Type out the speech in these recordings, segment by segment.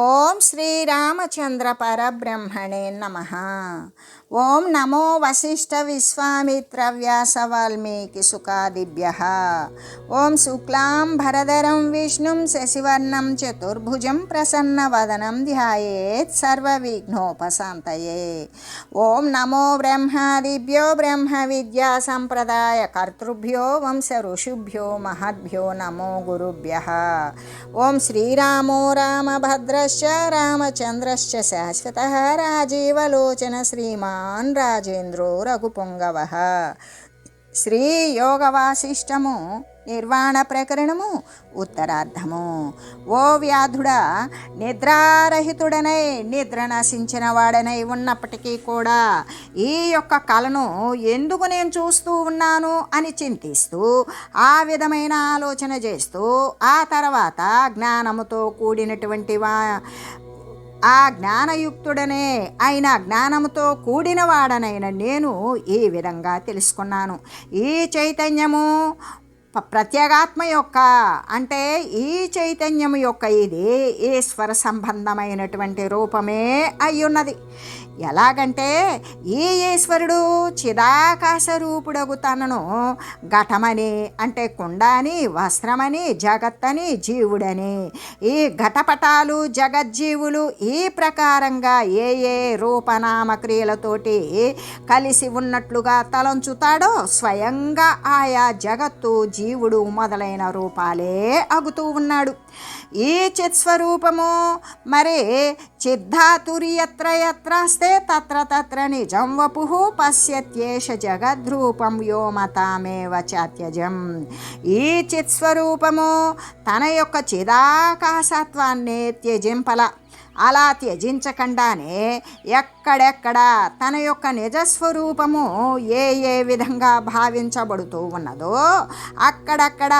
ఓం శ్రీరామచంద్ర పరబ్రహ్మణే నమః. ఓం నమో వశిష్ఠ విశ్వామిత్ర వ్యాస వాల్మీకి సుఖాదిభ్యః. ఓం శుక్లాం భరధరం విష్ణుం శశివర్ణం చతుర్భుజం ప్రసన్నవదనం ధ్యాయేత్ సర్వవిఘ్నోపశాంతయే. ఓం నమో బ్రహ్మాదిభ్యో బ్రహ్మ విద్యా సంప్రదాయ కర్తృభ్యో వంశ ఋషిభ్యో మహద్భ్యో నమో గురుభ్యః. ఓం శ్రీరామో రామభద్ర రామచంద్రశ్చ శాశ్వతః రాజీవలోచన శ్రీమాన్ రాజేంద్రో రఘుపుంగవః. శ్రీ యోగ వాసిష్టము నిర్వాణ ప్రకరణము ఉత్తరార్ధము. ఓ వ్యాధుడా, నిద్రారహితుడనై నిద్ర నశించిన వాడనై ఉన్నప్పటికీ కూడా ఈ యొక్క కళను ఎందుకు నేను చూస్తూ ఉన్నాను అని చింతిస్తూ ఆ విధమైన ఆలోచన చేస్తూ ఆ తర్వాత జ్ఞానముతో కూడినటువంటి ఆ జ్ఞానయుక్తుడనే అయిన జ్ఞానముతో కూడిన వాడనైన నేను ఈ విధంగా తెలుసుకున్నాను. ఈ చైతన్యము ప్రత్యేగాత్మ యొక్క అంటే ఈ చైతన్యము యొక్క ఇది ఈశ్వర సంబంధమైనటువంటి రూపమే అయ్యున్నది. ఎలాగంటే ఈ ఈశ్వరుడు చిదాకాశ రూపుడగు తనను ఘటమని అంటే కుండని, వస్త్రమని, జగత్తని, జీవుడని, ఈ ఘటపటాలు జగజ్జీవులు ఈ ప్రకారంగా ఏ ఏ రూపనామక్రియలతోటి కలిసి ఉన్నట్లుగా తలంచుతాడో స్వయంగా ఆయా జగత్తు, జీవుడు మొదలైన రూపాలే అగుతూ ఉన్నాడు. ఈ చిత్స్వరూపము మరి చిద్ధాతుర్యత్ర యత్రాస్తే తత్ర తత్ర నిజం వపుః పశ్యత్యేష జగద్రూపం వ్యోమతామేవ చాత్యజం. ఈ చిత్స్వరూపము తన యొక్క చిదాకాశత్వాన్ని త్యజింపల. అలా త్యజించకుండానే ఎక్కడెక్కడ తన యొక్క నిజస్వరూపము ఏ ఏ విధంగా భావించబడుతూ ఉన్నదో అక్కడక్కడ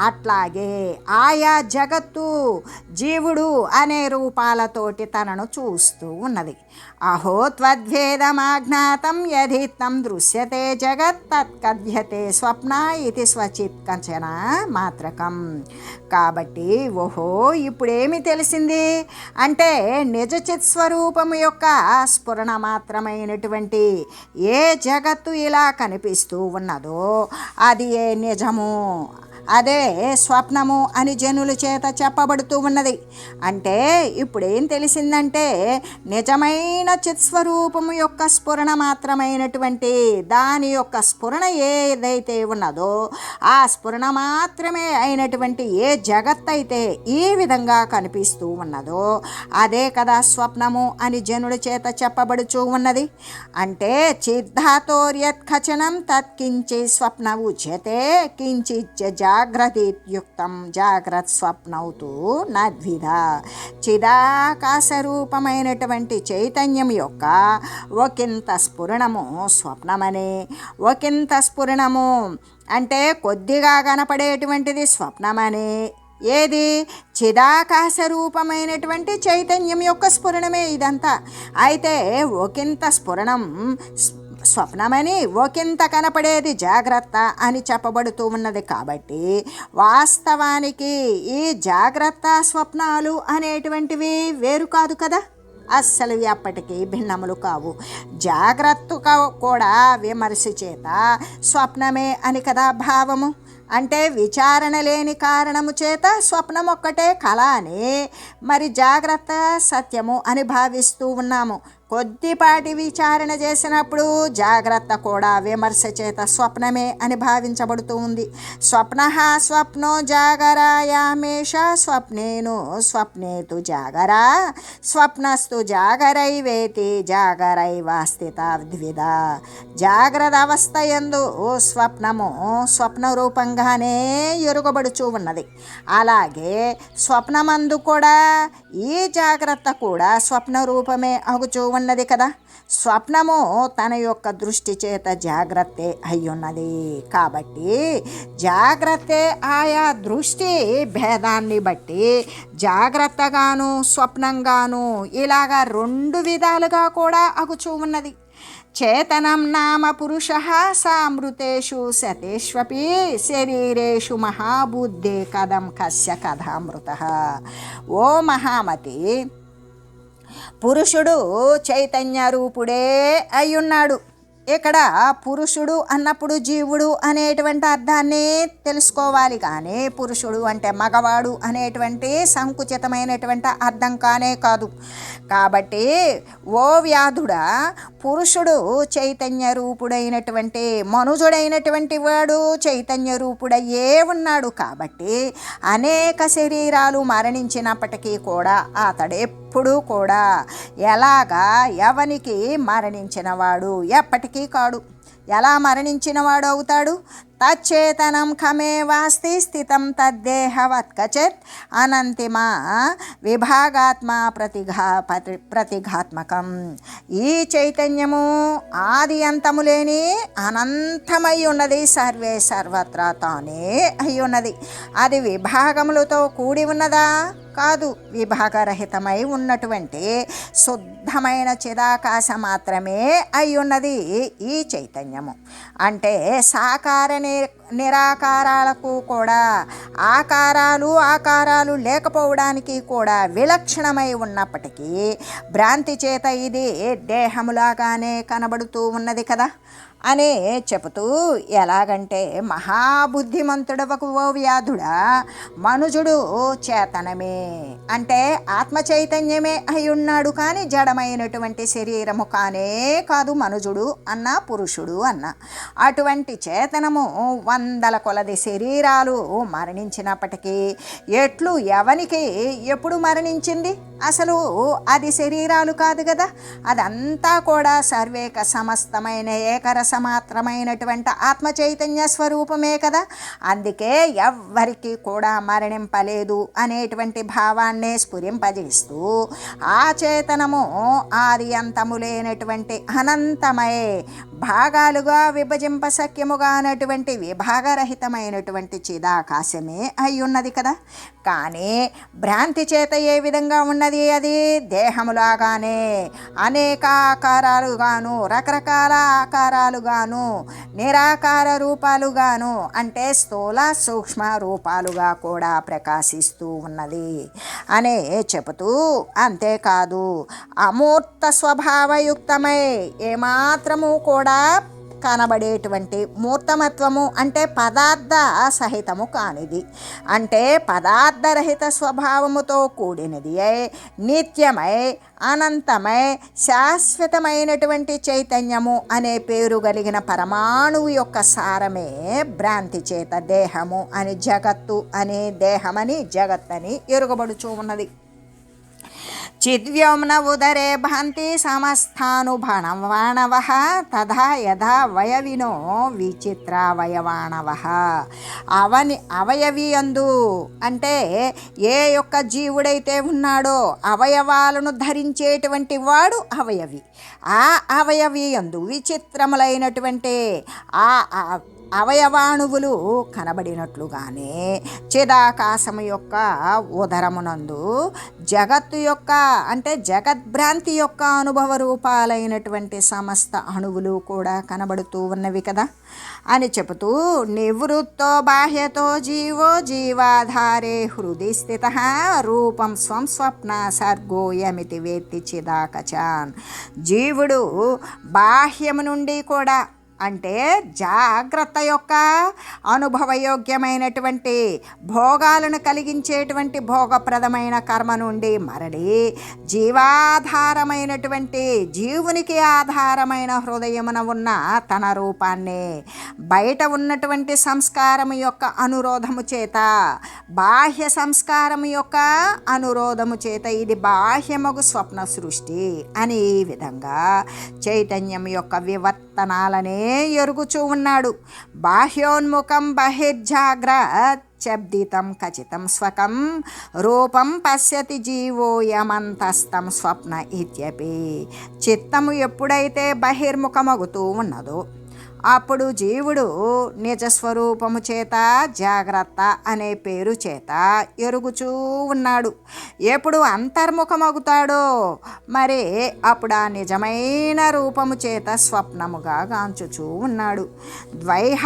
అట్లాగే ఆయా జగత్తు, జీవుడు అనే రూపాలతోటి తనను చూస్తూ ఉన్నది. అహో త్వద్వేదమాజ్ఞాతం యధిత్తం దృశ్యతే జగత్ తత్కథ్యతే స్వప్న ఇది స్వచిత్ కంచన మాత్రకం. కాబట్టి ఓహో ఇప్పుడేమి తెలిసింది అంటే నిజ చిత్ స్వరూపము యొక్క స్ఫురణ మాత్రమైనటువంటి ఏ జగత్తు ఇలా కనిపిస్తూ ఉన్నదో అది ఏ నిజము, అదే స్వప్నము అని జనుల చేత చెప్పబడుతూ ఉన్నది. అంటే ఇప్పుడేం తెలిసిందంటే నిజమైన చిత్స్వరూపము యొక్క స్ఫురణ మాత్రమైనటువంటి దాని యొక్క స్ఫురణ ఏదైతే ఉన్నదో ఆ స్ఫురణ మాత్రమే అయినటువంటి ఏ జగత్ అయితే ఈ విధంగా కనిపిస్తూ ఉన్నదో అదే కదా స్వప్నము అని జనుల చేత చెప్పబడుచూ ఉన్నది. అంటే చిద్ధాతోర్యత్ ఖచనం తత్కించి స్వప్న ఉచ్యతే కించిచ్చ జాగ్రత్యుక్తం జాగ్రత్త స్వప్నౌతు నద్విధ. చిదాకాశ రూపమైనటువంటి చైతన్యం యొక్క ఒకంత స్ఫురణము స్వప్నమని, ఒకంత స్ఫురణము అంటే కొద్దిగా కనపడేటువంటిది స్వప్నమని, ఏది చిదాకాశ రూపమైనటువంటి చైతన్యం యొక్క స్ఫురణమే ఇదంతా. అయితే ఒకంత స్ఫురణం స్వప్నమని, ఒకంత కనపడేది జాగ్రత్త అని చెప్పబడుతూ ఉన్నది. కాబట్టి వాస్తవానికి ఈ జాగ్రత్త స్వప్నాలు అనేటువంటివి వేరు కాదు కదా, అస్సలు ఎప్పటికీ భిన్నములు కావు. జాగ్రత్త కూడా విమర్శ చేత స్వప్నమే అని కదా భావము. అంటే విచారణ లేని కారణము చేత స్వప్నం ఒక్కటే కళ అని, మరి జాగ్రత్త సత్యము అని భావిస్తూ ఉన్నాము. కొద్దిపాటి విచారణ చేసినప్పుడు జాగ్రత్త కూడా విమర్శ చేత స్వప్నమే అని భావించబడుతూ ఉంది. స్వప్న స్వప్నో జాగరాయామేష స్వప్నేను స్వప్నేతు జాగరా స్వప్నస్తు జాగరైవేతి జాగరైవ స్థిత ద్విధ. జాగ్రత్త అవస్థ యందు స్వప్నము స్వప్న రూపంగానే ఎరుగబడుచూ ఉన్నది. అలాగే స్వప్నమందు కూడా ఈ జాగ్రత్త కూడా స్వప్న రూపమే అగుచూ ఉన్నది కదా. స్వప్నము తన యొక్క దృష్టి చేత జాగ్రత్తే అయ్యున్నది. కాబట్టి జాగ్రత్తే ఆయా దృష్టి భేదాన్ని బట్టి జాగ్రత్తగాను స్వప్నంగాను ఇలాగా రెండు విధాలుగా కూడా అగుచూ ఉన్నది. చేతనం నామ పురుషः సామృతేషు శతేష్వపి శరీరేషు మహాబుద్ధే కథం కస్య కథామృతః. ఓ మహామతి, పురుషుడు చైతన్య రూపుడే అయ్యున్నాడు. ఇక్కడ పురుషుడు అన్నప్పుడు జీవుడు అనేటువంటి అర్థాన్ని తెలుసుకోవాలి, కానీ పురుషుడు అంటే మగవాడు అనేటువంటి సంకుచితమైనటువంటి అర్థం కానే కాదు. కాబట్టి ఓ వ్యాధుడా, పురుషుడు చైతన్య రూపుడైనటువంటి మనుజుడైనటువంటి వాడు చైతన్య రూపుడయ్యే ఉన్నాడు. కాబట్టి అనేక శరీరాలు మరణించినప్పటికీ కూడా అతడెప్పుడూ కూడా ఎలాగా ఎవనికి మరణించినవాడు ఎప్పటికీ కాడు. ఎలా మరణించినవాడు అవుతాడు? తచ్చేతనం ఖమేవాస్తి స్థితం తద్దేహవత్కచిత్ అనంతిమా విభాగాత్మ ప్రతిఘాత్మకం. ఈ చైతన్యము ఆది అంతము లేని అనంతమై ఉన్నది, సర్వే సర్వత్రా తానే అయి ఉన్నది. అది విభాగములతో కూడి ఉన్నదా? కాదు. విభాగరహితమై ఉన్నటువంటి శుద్ధమైన చిదాకాశ మాత్రమే అయి ఉన్నది ఈ చైతన్యము. అంటే సాకార నిరాకారాలకు కూడా ఆకారాలు లేకపోవడానికి కూడా విలక్షణమై ఉన్నప్పటికీ భ్రాంతి చేత ఇది దేహములాగానే కనబడుతూ ఉన్నది కదా అని చెబుతూ, ఎలాగంటే మహాబుద్ధిమంతుడవకు ఓ వ్యాధుడా, మనుజుడు చేతనమే అంటే ఆత్మ చైతన్యమే అయి ఉన్నాడు, కానీ జడమైనటువంటి శరీరము కానే కాదు మనుజుడు అన్న పురుషుడు అన్న. అటువంటి చేతనము వందల కొలది శరీరాలు మరణించినప్పటికీ ఎట్లు ఎవనికి ఎప్పుడు మరణించింది? అసలు అది శరీరాలు కాదు కదా, అదంతా కూడా సర్వేక సమస్తమైన ఏకరసమాత్రమైనటువంటి ఆత్మ చైతన్య స్వరూపమే కదా. అందుకే ఎవ్వరికి కూడా మరణింపలేదు అనేటువంటి భావాన్నే స్ఫురింపజేస్తూ ఆ చేతనము ఆది అంతము లేనటువంటి అనంతమై భాగాలుగా విభజింపశక్యముగా అన్నటువంటి విభాగరహితమైనటువంటి చిదాకాశమే అయి ఉన్నది కదా. కానీ భ్రాంతి చేత ఏ విధంగా ఉన్నది? అది దేహములాగానే అనేక ఆకారాలుగాను, రకరకాల ఆకారాలుగాను, నిరాకార రూపాలుగాను అంటే స్థూల సూక్ష్మ రూపాలుగా కూడా ప్రకాశిస్తూ ఉన్నది అనే చెబుతూ, అంతేకాదు అమూర్త స్వభావయుక్తమై ఏమాత్రము కూడా కనబడేటువంటి మూర్తమత్వము అంటే పదార్థ సహితము కానిది, అంటే పదార్థరహిత స్వభావముతో కూడినది నిత్యమై అనంతమై శాశ్వతమైనటువంటి చైతన్యము అనే పేరు కలిగిన పరమాణువు యొక్క సారమే భ్రాంతి చేత దేహము అని జగత్తు అనే దేహమని జగత్తని ఎరుగబడుచూ ఉన్నది. చిద్వ్యోమ్న ఉదరే భాంతి సమస్థానుభణవాణవ తథా యథా వయవినో విచిత్రావయవాణవ. అవయవి అందు అంటే ఏ యొక్క జీవుడైతే ఉన్నాడో అవయవాలను ధరించేటువంటి వాడు అవయవి. ఆ అవయవి అందు విచిత్రములైనటువంటి ఆ అవయవాణువులు కనబడినట్లుగానే చిదాకాశము యొక్క ఉదరమునందు జగత్తు యొక్క అంటే జగద్భ్రాంతి యొక్క అనుభవ రూపాలైనటువంటి సమస్త అణువులు కూడా కనబడుతూ ఉన్నవి కదా అని చెబుతూ, నివృత్తో బాహ్యతో జీవో జీవాధారే హృది స్థితః రూపం స్వం స్వప్న సర్గోయమితి వేత్తి చిదాకచాన్. జీవుడు బాహ్యము నుండి కూడా అంటే జాగ్రత్త యొక్క అనుభవయోగ్యమైనటువంటి భోగాలను కలిగించేటువంటి భోగప్రదమైన కర్మ నుండి మరలి జీవాధారమైనటువంటి జీవునికి ఆధారమైన హృదయమున ఉన్న తన రూపాన్ని బయట ఉన్నటువంటి సంస్కారము యొక్క అనురోధము చేత, బాహ్య సంస్కారము యొక్క అనురోధము చేత ఇది బాహ్యమగు స్వప్న సృష్టి అని ఈ విధంగా చైతన్యం యొక్క వివర్తనాలనే ఎరుగుచూ ఉన్నాడు. బాహ్యోన్ముఖం బహిర్జాగ్రత్ శబ్దితం ఖచ్చితం స్వకం రూపం పశ్యతి జీవోయమంతస్థం స్వప్న ఇత్యపి. చిత్తము ఎప్పుడైతే బహిర్ముఖమగుతూ ఉన్నదో అప్పుడు జీవుడు నిజస్వరూపము చేత జాగ్రత్త అనే పేరు చేత ఎరుగుచూ ఉన్నాడు. ఎప్పుడు అంతర్ముఖమగుతాడో మరి అప్పుడు ఆ నిజమైన రూపము చేత స్వప్నముగా గాంచుచూ ఉన్నాడు. ద్వైహ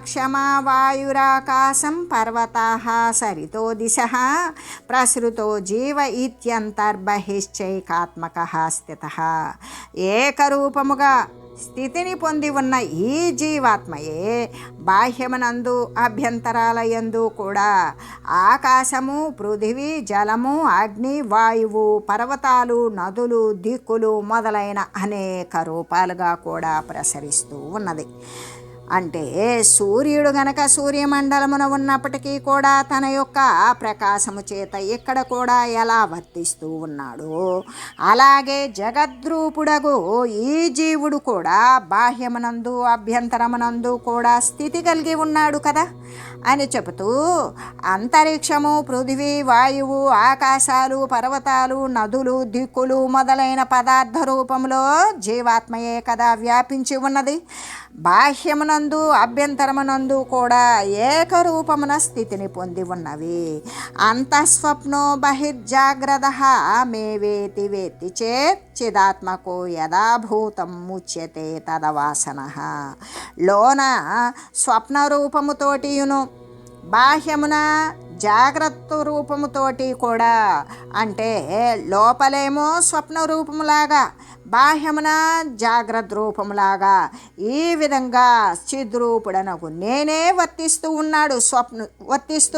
క్షమా వాయురాకాశం పర్వతాః సరితో దిశః ప్రసృతో జీవ ఇత్యంతర్బహిశ్చైకాత్మకః స్థితః. ఏకరూపముగా స్థితిని పొంది ఉన్న ఈ జీవాత్మయే బాహ్యమునందు అభ్యంతరాలయందు కూడా ఆకాశము, పృథివీ, జలము, అగ్ని, వాయువు, పర్వతాలు, నదులు, దిక్కులు మొదలైన అనేక రూపాలుగా కూడా ప్రసరిస్తూ ఉన్నది. అంటే సూర్యుడు గనక సూర్యమండలమున ఉన్నప్పటికీ కూడా తన యొక్క ప్రకాశము చేత ఇక్కడ కూడా ఎలా వర్తిస్తూ ఉన్నాడో అలాగే జగద్రూపుడగు ఈ జీవుడు కూడా బాహ్యమునందు అభ్యంతరమునందు కూడా స్థితి కలిగి ఉన్నాడు కదా అని చెబుతూ అంతరిక్షము, పృథివీ, వాయువు, ఆకాశాలు, పర్వతాలు, నదులు, దిక్కులు మొదలైన పదార్థ రూపంలో జీవాత్మయే కదా వ్యాపించి ఉన్నది. బాహ్యమునందు అభ్యంతరమునందు కూడా ఏకరూపమున స్థితిని పొంది ఉన్నవి. అంతఃస్వప్నో బహిర్జాగ్రదః మే వేతి వేత్తి చేత్ చిదాత్మకో యథాభూతం ముచ్యతే తదవాసనః. లోన స్వప్నరూపముతోటియును బాహ్యమున జాగ్రత్త రూపముతోటి కూడా, అంటే లోపలేమో స్వప్న రూపములాగా బాహ్యమున జాగ్రత్త రూపములాగా ఈ విధంగా చిద్రూపుడనకు నేనే వర్తిస్తూ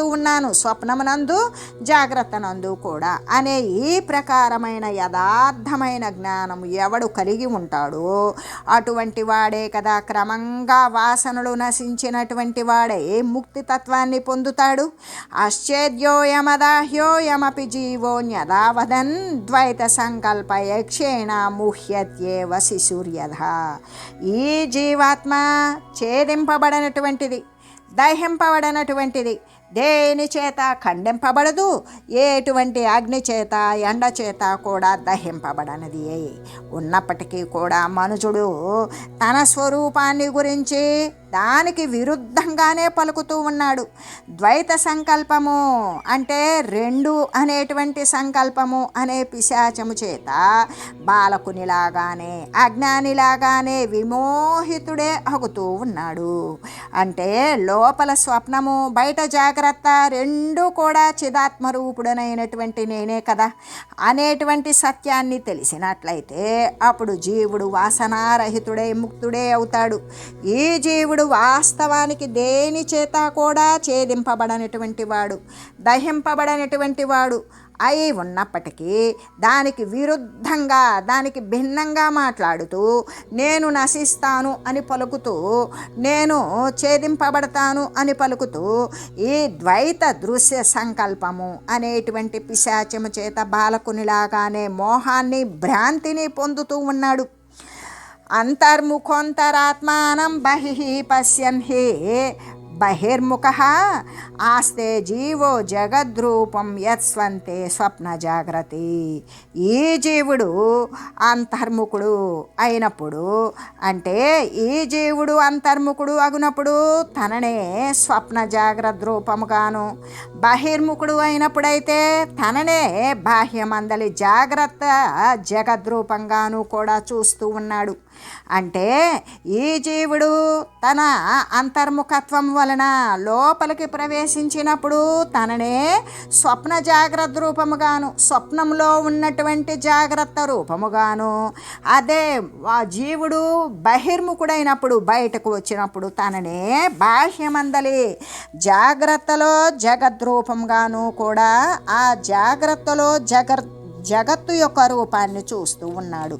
ఉన్నాను స్వప్నమునందు జాగ్రత్తనందు కూడా అనే ఈ ప్రకారమైన యథార్థమైన జ్ఞానము ఎవడు కలిగి ఉంటాడో అటువంటి వాడే కదా క్రమంగా వాసనలు నశించినటువంటి వాడే ముక్తి తత్వాన్ని పొందుతాడు. అశ్చేద్యోయమదాహ్యోయమపి జీవోన్యదావదన్ ద్వైత సంకల్ప యక్షేణ ముహ్యత్యేవ శిశుర్యధ. ఈ జీవాత్మ ఛేదింపబడనటువంటిది, దహింపబడనటువంటిది, దేని చేత ఖండింపబడదు, ఎటువంటి అగ్ని చేత ఎండ చేత కూడా దహింపబడనది ఉన్నప్పటికీ కూడా మనుజుడు తన స్వరూపాన్ని గురించి దానికి విరుద్ధంగానే పలుకుతూ ఉన్నాడు. ద్వైత సంకల్పము అంటే రెండు అనేటువంటి సంకల్పము అనే పిశాచము చేత బాలకునిలాగానే అజ్ఞానిలాగానే విమోహితుడే అగుతూ ఉన్నాడు. అంటే లోపల స్వప్నము, బయట జాగ్రత్త రెండు కూడా చిదాత్మరూపుడనైనటువంటి నేనే కదా అనేటువంటి సత్యాన్ని తెలిసినట్లయితే అప్పుడు జీవుడు వాసనారహితుడై ముక్తుడే అవుతాడు. ఈ జీవుడు వాస్తవానికి దేని చేత కూడా ఛేదింపబడనటువంటి వాడు, దహింపబడనటువంటి వాడు అయి ఉన్నప్పటికీ దానికి విరుద్ధంగా, దానికి భిన్నంగా మాట్లాడుతూ నేను నశిస్తాను అని పలుకుతూ, నేను ఛేదింపబడతాను అని పలుకుతూ ఈ ద్వైత దృశ్య సంకల్పము అనేటువంటి పిశాచము చేత బాలకునిలాగానే మోహాన్ని, భ్రాంతిని పొందుతూ ఉన్నాడు. అంతర్ముఖోంతరాత్మానం బహిః పశ్యన్ హి బహిర్ముఖః ఆస్తే జీవో జగద్రూపం యత్స్వంతే స్వప్న జాగ్రత్తి. ఈ జీవుడు అంతర్ముఖుడు అయినప్పుడు, అంటే ఈ జీవుడు అంతర్ముఖుడు అగునప్పుడు తననే స్వప్న జాగ్రత్త రూపముగాను, బహిర్ముఖుడు అయినప్పుడైతే తననే బాహ్యమందలి జాగ్రత్త జగద్రూపంగాను కూడా చూస్తూ ఉన్నాడు. అంటే ఈ జీవుడు తన అంతర్ముఖత్వం వలన లోపలికి ప్రవేశించినప్పుడు తననే స్వప్న జాగ్రత్త రూపముగాను, స్వప్నంలో ఉన్నటువంటి జాగ్రత్త రూపముగాను, అదే జీవుడు బహిర్ముఖుడైనప్పుడు బయటకు వచ్చినప్పుడు తననే బాహ్యమందలి జాగ్రత్తలో జగద్రూపంగాను కూడా ఆ జాగ్రత్తలో జగత్తు యొక్క రూపాన్ని చూస్తూ ఉన్నాడు.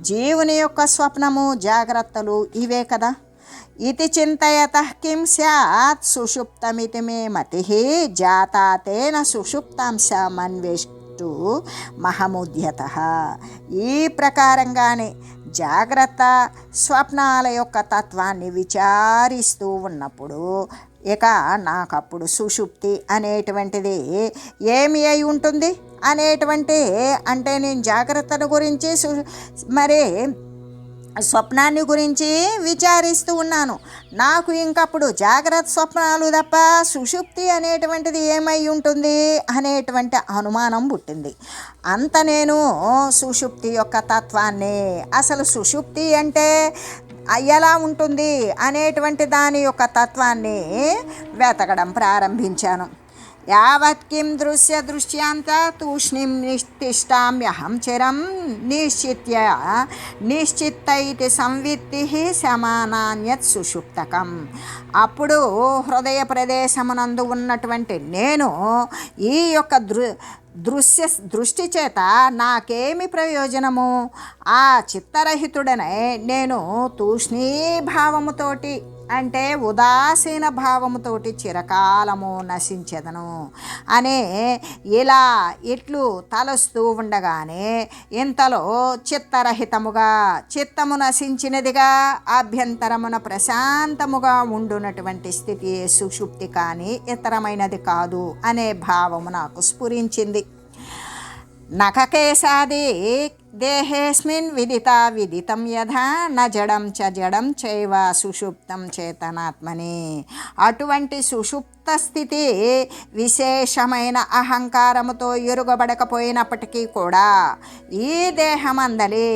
జీవుని యొక్క స్వప్నము, జాగ్రత్తలు ఇవే కదా. ఇతి చింతయతః కిం స్యాత్ సుషుప్తమితి మే మతిః జాతా తేన సుషుప్తాంశమన్వేష్టు మహముద్యతః. ఈ ప్రకారంగానే జాగ్రత్త, స్వప్నాల యొక్క తత్వాన్ని విచారిస్తూ ఉన్నప్పుడు ఇక నాకప్పుడు సుషుప్తి అనేటువంటిది ఏమి అయి ఉంటుంది అనేటువంటి, అంటే నేను జాగ్రత్తల గురించి మరి స్వప్నాన్ని గురించి విచారిస్తూ ఉన్నాను. నాకు ఇంకప్పుడు జాగ్రత్త స్వప్నాలు తప్ప సుషుప్తి అనేటువంటిది ఏమై ఉంటుంది అనేటువంటి అనుమానం పుట్టింది. అంత నేను సుషుప్తి యొక్క తత్వాన్ని, అసలు సుషుప్తి అంటే ఎలా ఉంటుంది అనేటువంటి దాని యొక్క తత్వాన్ని వెతకడం ప్రారంభించాను. యావత్ కిం దృశ్య దృశ్యాంత తూష్ణీం నిష్టిష్టామ్యహం చిరం నిశ్చిత్తైతి సంవిత్తి సమానాన్యత్ సుషుప్తకం. అప్పుడు హృదయ ప్రదేశమునందు ఉన్నటువంటి నేను ఈ యొక్క దృష్టి చేత నాకేమి ప్రయోజనము? ఆ చిత్తరహితుడనే నేను తూష్ణీభావముతోటి అంటే ఉదాసీన భావముతోటి చిరకాలము నశించెదను అనే ఇలా ఇట్లు తలస్తూ ఉండగానే ఇంతలో చిత్తరహితముగా, చిత్తము నశించినదిగా, అభ్యంతరమున ప్రశాంతముగా ఉండునటువంటి స్థితి సుషుప్తి కానీ ఇతరమైనది కాదు అనే భావము నాకు స్ఫురించింది. నఖకేశాది దేహేస్మిన్ విదితం యథా న జడం చ జడం చైవ సుషుప్తం చేతనాత్మని. అటువంటి సుషుప్త స్థితి విశేషమైన అహంకారముతో ఎరుగబడకపోయినప్పటికీ కూడా ఈ దేహమందలి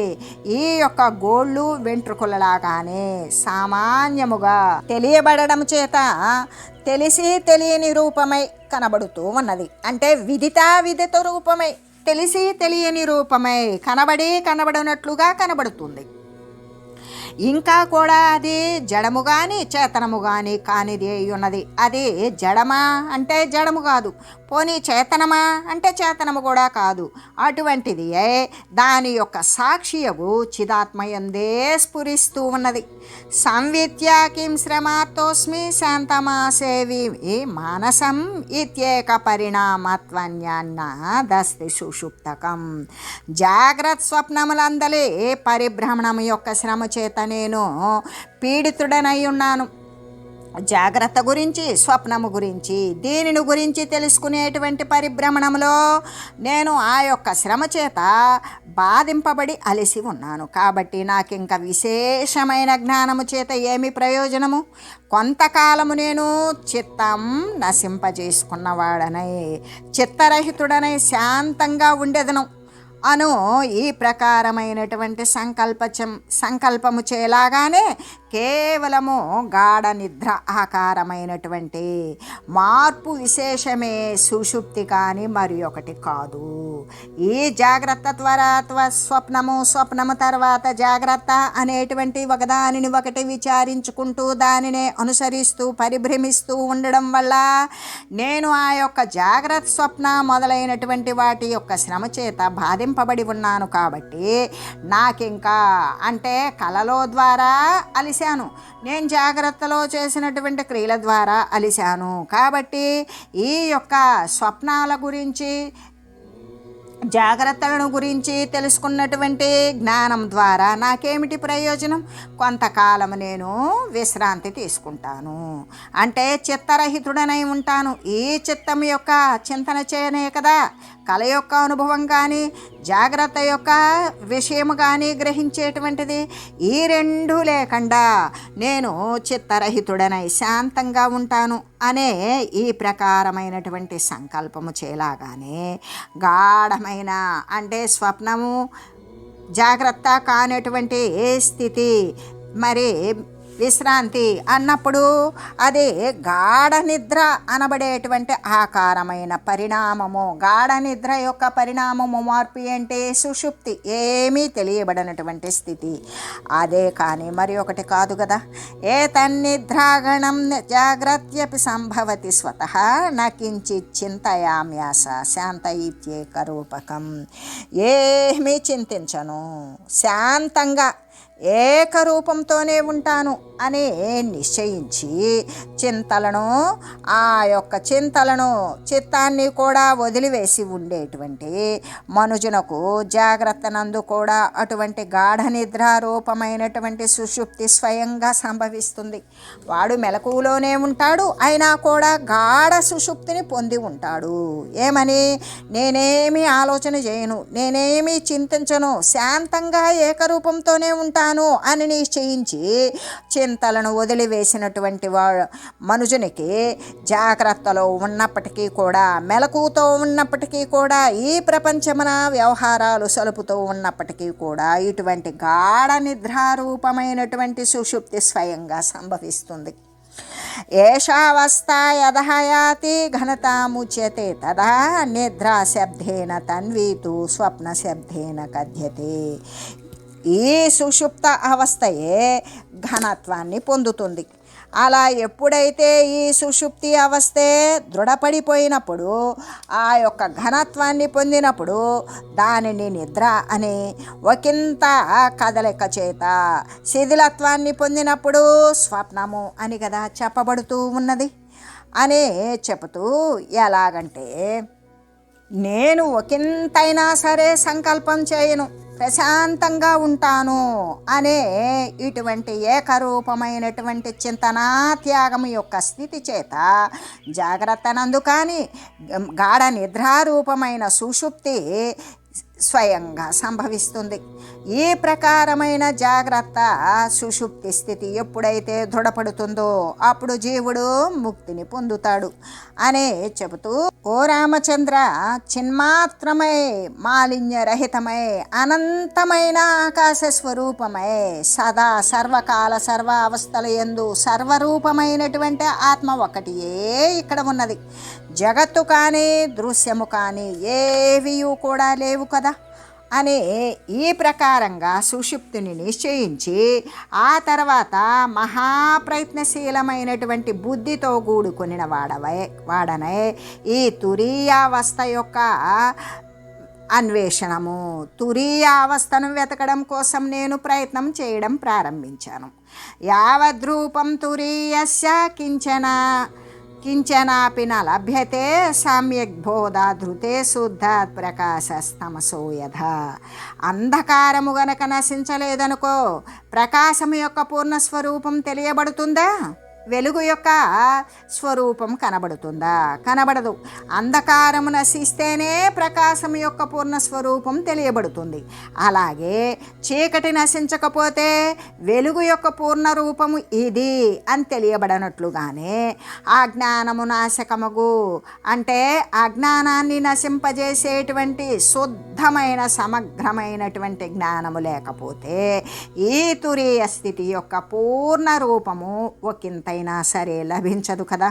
ఈ యొక్క గోళ్ళు వెంట్రుకలలాగానే సామాన్యముగా తెలియబడడం చేత తెలిసి తెలియని రూపమై కనబడుతూ ఉన్నది. అంటే విదిత రూపమై, తెలిసి తెలియని రూపమై కనబడినట్లుగా కనబడుతుంది. ఇంకా కూడా అది జడము కానీ చేతనము కానీ కానిది అయి ఉన్నది. అది జడమా అంటే జడము కాదు, పోనీ చేతనమా అంటే చేతనము కూడా కాదు. అటువంటిది దాని యొక్క సాక్షియగు చిదాత్మయందే స్ఫురిస్తూ ఉన్నది. సంవిత్య కిం శ్రమాతోస్మి శాంతమాసేవి మానసం ఇత్యేక పరిణామత్వన్యాన్న దస్తి సుషుప్తకం. జాగ్రత్త స్వప్నములందలి పరిభ్రమణము యొక్క శ్రమ చేత నేను పీడితుడనై ఉన్నాను. జాగ్రత్త గురించి, స్వప్నము గురించి, దీనిని గురించి తెలుసుకునేటువంటి పరిభ్రమణంలో నేను ఆ యొక్క శ్రమ చేత బాధింపబడి అలసి ఉన్నాను. కాబట్టి నాకు ఇంకా విశేషమైన జ్ఞానము చేత ఏమి ప్రయోజనము? కొంతకాలము నేను చిత్తం నశింపజేసుకున్నవాడనై, చిత్తరహితుడనై శాంతంగా ఉండేదను అను ఈ ప్రకారమైనటువంటి సంకల్పము చేలాగానే కేవలము గాఢ నిద్ర ఆకారమైనటువంటి మార్పు విశేషమే సుషుప్తి కానీ మరి ఒకటి కాదు. ఈ జాగ్రత్త ద్వారా స్వప్నము తర్వాత జాగ్రత్త అనేటువంటి ఒకదానిని ఒకటి విచారించుకుంటూ దానినే అనుసరిస్తూ పరిభ్రమిస్తూ ఉండడం వల్ల నేను ఆ యొక్క జాగ్రత్త స్వప్న మొదలైనటువంటి వాటి యొక్క శ్రమ చేత బాధింపబడి ఉన్నాను. కాబట్టి నాకింకా అంటే కలలో ద్వారా అలిసాను, నేను జాగ్రత్తలో చేసినటువంటి క్రియల ద్వారా అలిసాను. కాబట్టి ఈ యొక్క స్వప్నాల గురించి, జాగ్రత్తలను గురించి తెలుసుకున్నటువంటి జ్ఞానం ద్వారా నాకేమిటి ప్రయోజనం? కొంతకాలం నేను విశ్రాంతి తీసుకుంటాను, అంటే చిత్తరహితుడనై ఉంటాను. ఈ చిత్తం యొక్క చింతన చేయనే కదా కళ యొక్క అనుభవం కానీ జాగ్రత్త యొక్క విషయము కానీ గ్రహించేటువంటిది. ఈ రెండు లేకుండా నేను చిత్తరహితుడనై శాంతంగా ఉంటాను అనే ఈ ప్రకారమైనటువంటి సంకల్పము చేలాగానే గాఢమైన అంటే స్వప్నము జాగ్రత్త కానటువంటి ఏ స్థితి మరి విశ్రాంతి అన్నప్పుడు అదే గాఢ నిద్ర అనబడేటువంటి ఆకారమైన పరిణామము. గాఢ నిద్ర యొక్క పరిణామము మార్పు ఏంటి? సుషుప్తి, ఏమీ తెలియబడినటువంటి స్థితి. అదే కానీ మరి ఒకటి కాదు కదా. ఏతన్నిద్రాగణం జాగ్రత్యపి సంభవతి స్వతః నకించిత్ చింతయామ్యాస శాంత ఇత్యేక రూపకం. ఏమీ చింతించను, శాంతంగా ఏకరూపంతోనే ఉంటాను అని నిశ్చయించి ఆ యొక్క చిత్తాన్ని కూడా వదిలివేసి ఉండేటువంటి మనుజునకు జాగ్రత్తనందు కూడా అటువంటి గాఢ నిద్రారూపమైనటువంటి సుషుప్తి స్వయంగా సంభవిస్తుంది. వాడు మెలకువలోనే ఉంటాడు, అయినా కూడా గాఢ సుషుప్తిని పొంది ఉంటాడు. ఏమని? నేనేమీ ఆలోచన చేయను, నేనేమీ చింతించను, శాంతంగా ఏకరూపంతోనే ఉంటాను అని నిశ్చయించి చింతలను వదిలివేసినటువంటి మనుషునికి జాగ్రత్తలో ఉన్నప్పటికీ కూడా, మెలకుతో ఉన్నప్పటికీ కూడా, ఈ ప్రపంచమున వ్యవహారాలు సలుపుతూ ఉన్నప్పటికీ కూడా ఇటువంటి గాఢ నిద్రారూపమైనటువంటి సుషుప్తి స్వయంగా సంభవిస్తుంది. ఏషావస్థ యదహయాతి ఘనతాముచ్యతే తదా నిద్రాశబ్దేన తన్వీతు స్వప్నశబ్దేన కథ్యతే. ఈ సుషుప్త అవస్థయే ఘనత్వాన్ని పొందుతుంది. అలా ఎప్పుడైతే ఈ సుషుప్తి అవస్థే దృఢపడిపోయినప్పుడు, ఆ యొక్క ఘనత్వాన్ని పొందినప్పుడు దానిని నిద్ర అని, ఒకంత కదలిక చేత శిథిలత్వాన్ని పొందినప్పుడు స్వప్నము అని కదా చెప్పబడుతూ ఉన్నది అని చెబుతూ, ఎలాగంటే నేను ఒకంతైనా సరే సంకల్పం చేయను, ప్రశాంతంగా ఉంటాను అనే ఇటువంటి ఏకరూపమైనటువంటి చింతనా త్యాగం యొక్క స్థితి చేత జాగ్రత్తనందు కానీ గాఢ నిద్రారూపమైన సుషుప్తి స్వయంగా సంభవిస్తుంది. ఈ ప్రకారమైన జాగ్రత్త సుషుప్తి స్థితి ఎప్పుడైతే దృఢపడుతుందో అప్పుడు జీవుడు ముక్తిని పొందుతాడు అనే చెబుతూ, ఓ రామచంద్ర, చిన్మాత్రమై మాలిన్యరహితమై అనంతమైన ఆకాశ స్వరూపమై సదా సర్వకాల సర్వ అవస్థల యందు సర్వరూపమైనటువంటి ఆత్మ ఒకటియే ఇక్కడ ఉన్నది. జగత్తు కానీ దృశ్యము కానీ ఏవి కూడా లేవు కదా అని ఈ ప్రకారంగా సుషుప్తిని నిశ్చయించి, ఆ తర్వాత మహాప్రయత్నశీలమైనటువంటి బుద్ధితో కూడుకొనిన వాడనే ఈ తురీయావస్థ యొక్క అన్వేషణము, తురీయావస్థను వెతకడం కోసం నేను ప్రయత్నం చేయడం ప్రారంభించాను. యావద్రూపం తురీయస్య కించనాపి న లభ్యతే సమ్యక్ బోధా ధృతే శుద్ధాత్ ప్రకాశస్తమసో యథ. అంధకారము గనక నశించలేదనుకో ప్రకాశము యొక్క పూర్ణస్వరూపం తెలియబడుతుందా? వెలుగు యొక్క స్వరూపం కనబడుతుందా? కనబడదు. అంధకారము నశిస్తేనే ప్రకాశం యొక్క పూర్ణస్వరూపం తెలియబడుతుంది. అలాగే చీకటి నశించకపోతే వెలుగు యొక్క పూర్ణ రూపము ఇది అని తెలియబడనట్లుగానే అజ్ఞానము నాశకమగు అంటే అజ్ఞానాన్ని నశింపజేసేటువంటి శుద్ధమైన సమగ్రమైనటువంటి జ్ఞానము లేకపోతే ఈ తురీయ స్థితి యొక్క పూర్ణ రూపము ఒకంత అయినా సరే లభించదు కదా.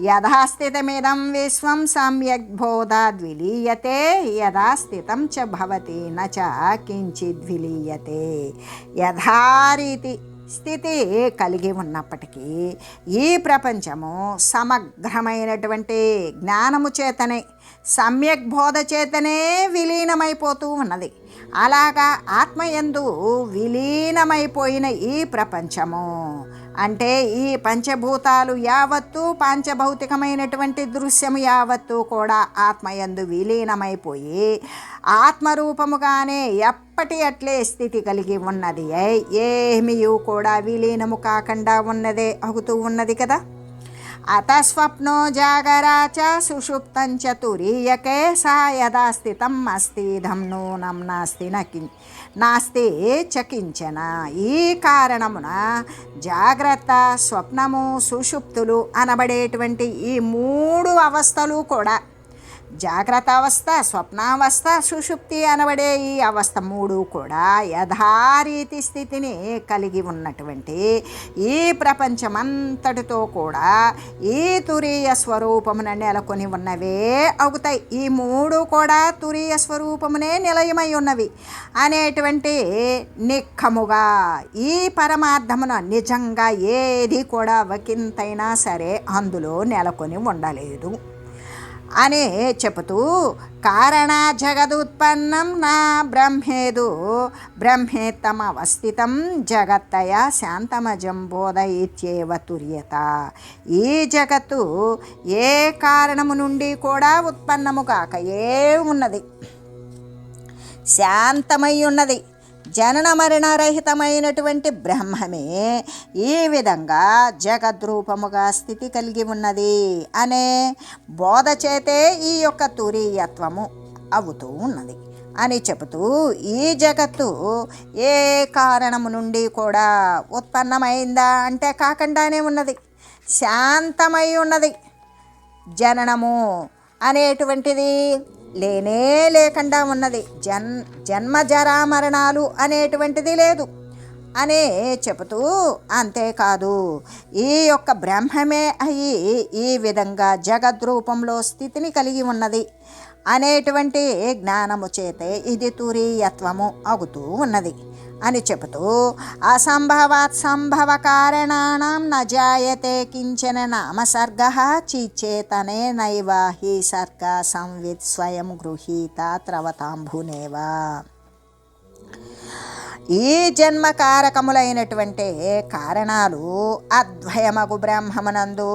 యథాస్థితమిదం విశ్వం సమ్యక్ బోధాద్విలీయతే యథాస్థితం చ భవతి నచ కించిద్విలీయతే. యథారీతి స్థితి కలిగి ఉన్నప్పటికీ ఈ ప్రపంచము సమగ్రమైనటువంటి జ్ఞానము చేతనే, సమ్యక్ బోధ చేతనే విలీనమైపోతూ ఉన్నది. అలాగా ఆత్మయందు విలీనమైపోయిన ఈ ప్రపంచము అంటే ఈ పంచభూతాలు యావత్తు, పంచభౌతికమైనటువంటి దృశ్యము యావత్తు కూడా ఆత్మయందు విలీనమైపోయి ఆత్మరూపముగానే ఎప్పటి అట్లే స్థితి కలిగి ఉన్నది. ఏమీ కూడా విలీనము కాకుండా ఉన్నదే అవుతూ ఉన్నది కదా. అత స్వప్నో జాగరాచ సుషుప్తం చ తురీయకే సా యదా స్థితం అస్తిదం నూనం నాస్తి చకించన. ఈ కారణమున జాగ్రత్త, స్వప్నము, సుషుప్తులు అనబడేటువంటి ఈ మూడు అవస్థలు కూడా, జాగ్రత్త అవస్థ, స్వప్నావస్థ, సుషుప్తి అనబడే ఈ అవస్థ మూడు కూడా యథారీతి స్థితిని కలిగి ఉన్నటువంటి ఈ ప్రపంచమంతటితో కూడా ఈ తురీయ స్వరూపమున నెలకొని ఉన్నవే అవుతాయి. ఈ మూడు కూడా తురీయ స్వరూపమునే నిలయమై ఉన్నవి అనేటువంటి నిఖముగా ఈ పరమార్థమున నిజంగా ఏది కూడా ఒకంతైనా సరే అందులో నెలకొని ఉండలేదు అని చెబుతూ, కారణ జగదుత్పన్నం నా బ్రహ్మేదు బ్రహ్మేత్తమవస్థితం జగత్తయ శాంతమజం బోధయిత్యేవ తుర్యత. ఈ జగత్తు ఏ కారణము నుండి కూడా ఉత్పన్నము కాక ఉన్నది, శాంతమై ఉన్నది, జనన మరణరహితమైనటువంటి బ్రహ్మమే ఈ విధంగా జగద్రూపముగా స్థితి కలిగి ఉన్నది అనే బోధ చేతే ఈ యొక్క తురీయత్వము అవుతూ ఉన్నది. అని చెబుతూ ఈ జగత్తు ఏ కారణము నుండి కూడా ఉత్పన్నమైందా అంటే కాకుండానే ఉన్నది, శాంతమై ఉన్నది. జననము అనేటువంటిది లేనే లేకుండా ఉన్నది, జన్మ జరా మరణాలు అనేటువంటిది లేదు అనే చెబుతూ, అంతేకాదు ఈ యొక్క బ్రహ్మమే అయి ఈ విధంగా జగద్రూపంలో స్థితిని కలిగి ఉన్నది అనేటువంటి జ్ఞానము చేతే ఇది తురీయత్వము అగుతూ ఉన్నది అని చెబుతూ, అసంభవాత్ సంభవ కారణానాం న జాయతే కించన నామసర్గః చిచేతనే నైవ హి సర్గ సంవిత్ స్వయం గృహీత త్రవతాంభునేవ. ఈ జన్మకారకములైనటువంటి కారణాలు అద్వయమగు బ్రహ్మమునందు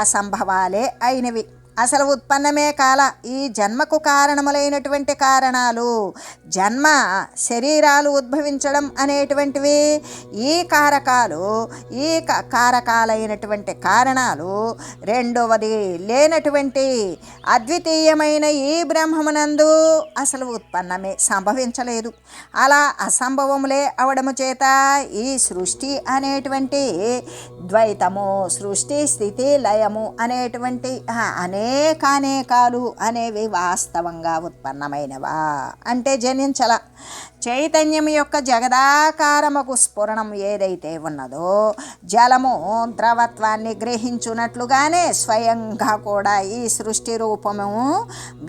అసంభవాలే అయినవి, అసలు ఉత్పన్నమే కాల. ఈ జన్మకు కారణములైనటువంటి కారణాలు, జన్మ శరీరాలు ఉద్భవించడం అనేటువంటివి ఈ కారకాలు, ఈ కారకాలైనటువంటి కారణాలు. రెండవది లేనటువంటి అద్వితీయమైన ఈ బ్రహ్మమునందు అసలు ఉత్పన్నమే సంభవించలేదు. అలా అసంభవములే అవడము చేత ఈ సృష్టి అనేటువంటి ద్వైతము, సృష్టి స్థితి లయము అనేటువంటి అనేకానేకాలు అనేవి వాస్తవంగా ఉత్పన్నమైనవా అంటే జనించల. చైతన్యం యొక్క జగదాకారముకు స్ఫురణం ఏదైతే ఉన్నదో, జలము ద్రవత్వాన్ని గ్రహించున్నట్లుగానే స్వయంగా కూడా ఈ సృష్టి రూపము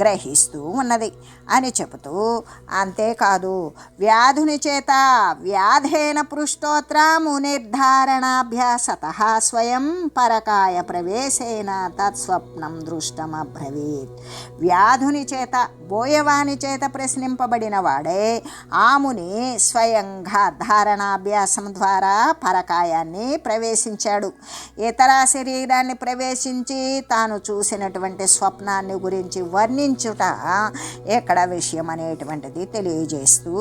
గ్రహిస్తూ ఉన్నది అని చెబుతూ, అంతేకాదు వ్యాధుని చేత వ్యాధేన పృష్టోత్రము నిర్ధారణాభ్యాసతః స్వయం పరకాయ ప్రవేశేన తత్స్వప్నం దృష్టమబ్రవీత్. వ్యాధుని చేత, బోయవాని చేత ప్రశ్నింపబడిన వాడే ఆముని స్వయంగా ధారణాభ్యాసం ద్వారా పరకాయాన్ని ప్రవేశించాడు. ఇతర శరీరాన్ని ప్రవేశించి తాను చూసినటువంటి స్వప్నాన్ని గురించి వర్ణించుట ఎక్కడ విషయం అనేటువంటిది తెలియజేస్తూ,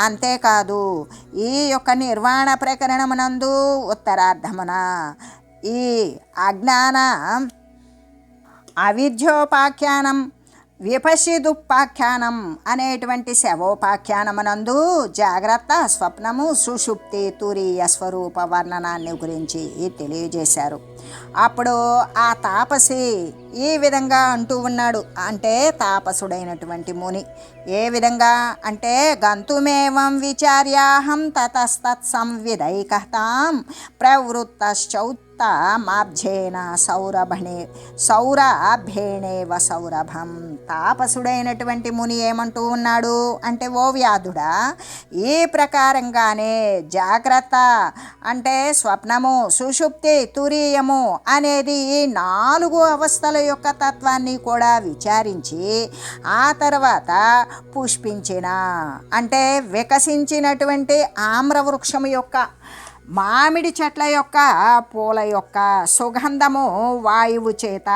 అంతేకాదు ఈ యొక్క నిర్వాణ ప్రకరణమునందు ఉత్తరార్ధమున ఈ అజ్ఞాన అవిద్యోపాఖ్యానం, విపశ్చిదుపాఖ్యానం అనేటువంటి శవోపాఖ్యానమునందు జాగ్రత్త, స్వప్నము, సుషుప్తి, తురీయ స్వరూప వర్ణనాన్ని గురించి తెలియజేశారు. అప్పుడు ఆ తాపసి ఈ విధంగా అంటూ ఉన్నాడు. అంటే తాపసుడైనటువంటి ముని ఏ విధంగా అంటే, గంతుమేవం విచార్యాహం తతస్తత్ సంవిదైకతాం ప్రవృత్తశ్చౌత్తమాబ్జేన సౌరభేణేవ సౌరభం. తాపసుడైనటువంటి ముని ఏమంటూ ఉన్నాడు అంటే, ఓ వ్యాధుడా, ఈ ప్రకారంగానే జాగ్రత్త అంటే స్వప్నము, సుషుప్తి, తురీయము అనేది ఈ 4 అవస్థల యొక్క తత్వాన్ని కూడా విచారించి ఆ తర్వాత పుష్పించిన అంటే వికసించినటువంటి ఆమ్రవృక్షము యొక్క, మామిడి చెట్ల యొక్క పూల యొక్క సుగంధము వాయువు చేత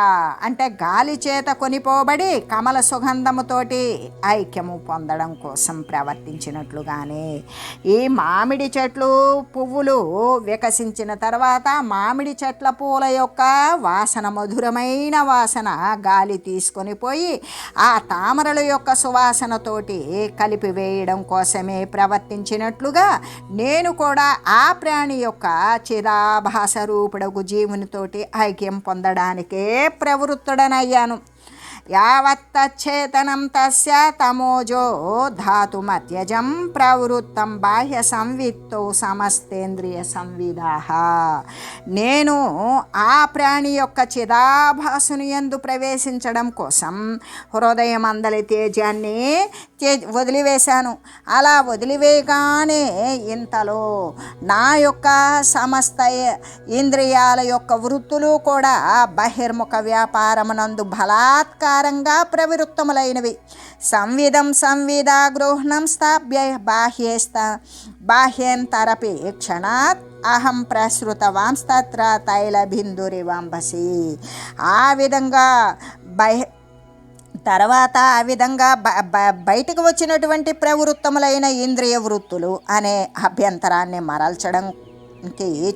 అంటే గాలి చేత కొనిపోబడి కమల సుగంధముతోటి ఐక్యము పొందడం కోసం ప్రవర్తించినట్లుగానే ఈ మామిడి చెట్లు పువ్వులు వికసించిన తర్వాత మామిడి చెట్ల పూల యొక్క వాసన, మధురమైన వాసన గాలి తీసుకొని పోయి ఆ తామరల యొక్క సువాసనతోటి కలిపివేయడం కోసమే ప్రవర్తించినట్లుగా నేను కూడా ఆ ప్రాణి యొక్క చిదాభాస రూపుడగు జీవునితోటి ఐక్యం పొందడానికే ప్రవృత్తుడనయ్యాను. యావత్తచ్చేతనం తస్య తమోజో ధాతుమత్యజం ప్రవృత్తం బాహ్య సంవిత్తో సమస్తేంద్రియ సంవిదాహ. నేను ఆ ప్రాణి యొక్క చిదాభాసుని యందు ప్రవేశించడం కోసం హృదయం అందలి తేజాన్ని వదిలివేశాను. అలా వదిలివేయగానే ఇంతలో నా యొక్క సమస్త ఇంద్రియాల యొక్క వృత్తులు కూడా బహిర్ముఖ వ్యాపారమునందు బలాత్కారంగా ప్రవృత్తములైనవి. సంవిధం సంవిధా గృహ్ణం స్థాప్య బాహ్యేంతరపి క్షణాత్ అహం ప్రసృతవాంస్తత్ర తైలబిందురివాంబసి. ఆ విధంగా తర్వాత ఆ విధంగా బయటకు వచ్చినటువంటి ప్రవృత్తములైన ఇంద్రియ వృత్తులు అనే అభ్యంతరాన్ని మరల్చడం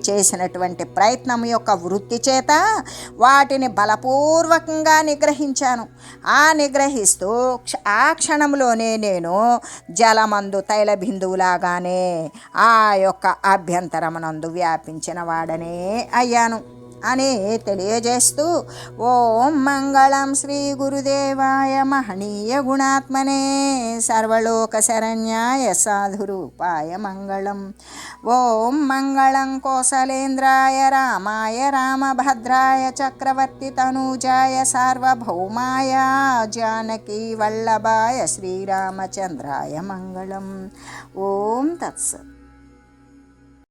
చేసినటువంటి ప్రయత్నం యొక్క వృత్తి చేత వాటిని బలపూర్వకంగా నిగ్రహించాను. ఆ నిగ్రహిస్తూ ఆ క్షణంలోనే నేను జలమందు తైల బిందువులాగానే ఆ యొక్క అభ్యంతరమునందు వ్యాపించిన వాడనే అయ్యాను అని తెలియజేస్తూ ఓం మంగళం శ్రీ గురుదేవాయ మహనీయ గుణాత్మనే సర్వలోక శరణ్యాయ సాధురూపాయ మంగళం. ఓం మంగళం కోసలేంద్రాయ రామాయ రామభద్రాయ చక్రవర్తి తనూజాయ సార్వభౌమాయ జానకీ వల్లభాయ శ్రీరామచంద్రాయ మంగళం. ఓం తత్సత్.